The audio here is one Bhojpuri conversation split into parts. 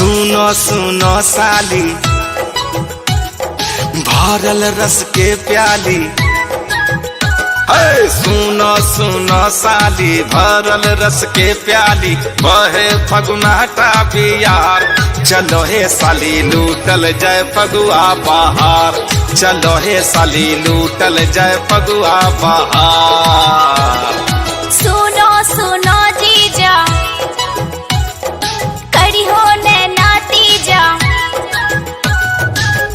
सुनो सुनो साली भरल रस के प्याली। सुनो सुनो साली भरल रस के प्याली, बहे फगुनाटा बियार। चलो हे साली लूटल जय फगुआ बहार, चलो हे साली लूटल जय फगुआ बहार। सुनो सुनो जीजा करी हो नैना तीजा,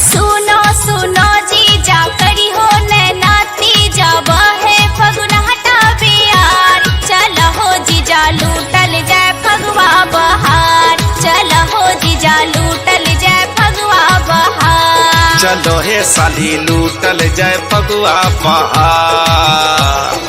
सुनो सुनो जीजा करी हो नैना तीजा, बहे फगुनाटा बियार। चलो हो जीजा लूटल जय फगुआ बहार, चलो हो जीजा लूटल जय फगुआ बहार। चलो हे साली लूटल जय फगुआ बहार।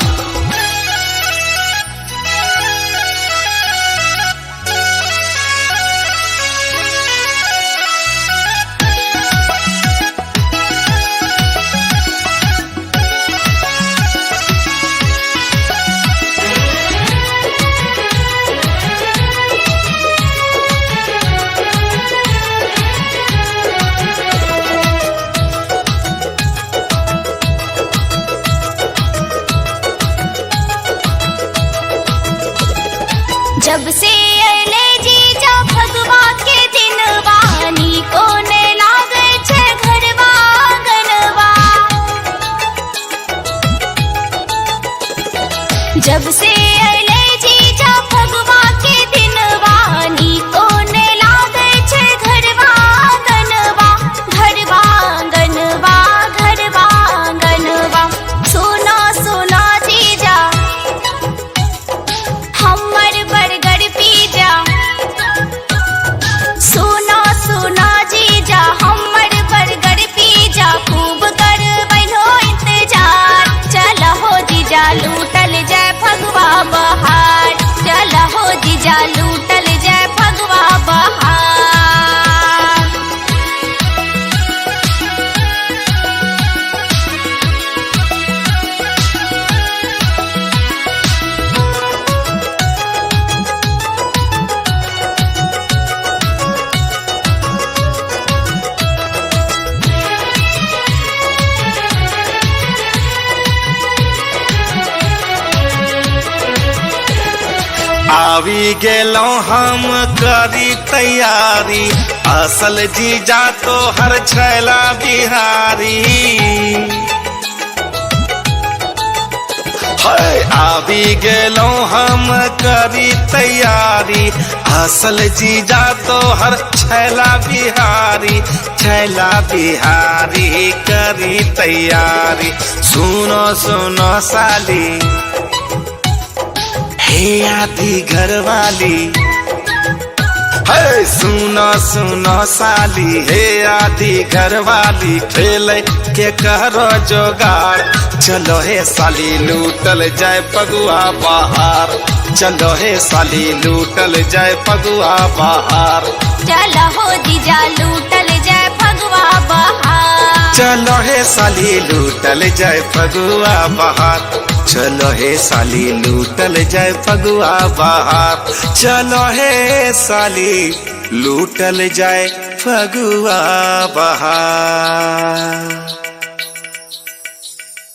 जब से अले जीजा फगुआ के दिन वानी को ने लागे छे घरवा आंगनवा। जब से अले जीजा फगुआ के दिन वानी को ने लागे छे घरवा आंगनवा, घरवा आंगनवा, घरवा आंगनवा। सुनो सुनो जीजा हमर बरगद पीजा, सुनो सुनो जीजा हमर बरगद पीजा, खूब कर बैलो इंतजार। चलो हो जीजा लूटल जय फगुआ बहार, चलो हो जीजा लूटल जय फगुआ बहार। आवी गेलो हम करी तैयारी, असल जीजा तो हर छैला बिहारी। आवी गेलो हम करी तैयारी, असल जीजा तो हर छैला बिहारी, छैला बिहारी करी तैयारी। सुनो सुनो साली हे आधी घरवाली, सुनो सुनो साली हे आधी घरवाली, खेल के करो जोगाड़। चलो हे साली लूटल जय फगुआ बहार, चलो हे साली लूटल जय फगुआ बहार। चलो हो जीजा लूटल जय फगुआ बहार, चलो हे साली लूटल जय फगुआ बहार, चलो हे साली लूटल जय फगुआ बहार, चलो हे साली लूटल जय फगुआ बहार।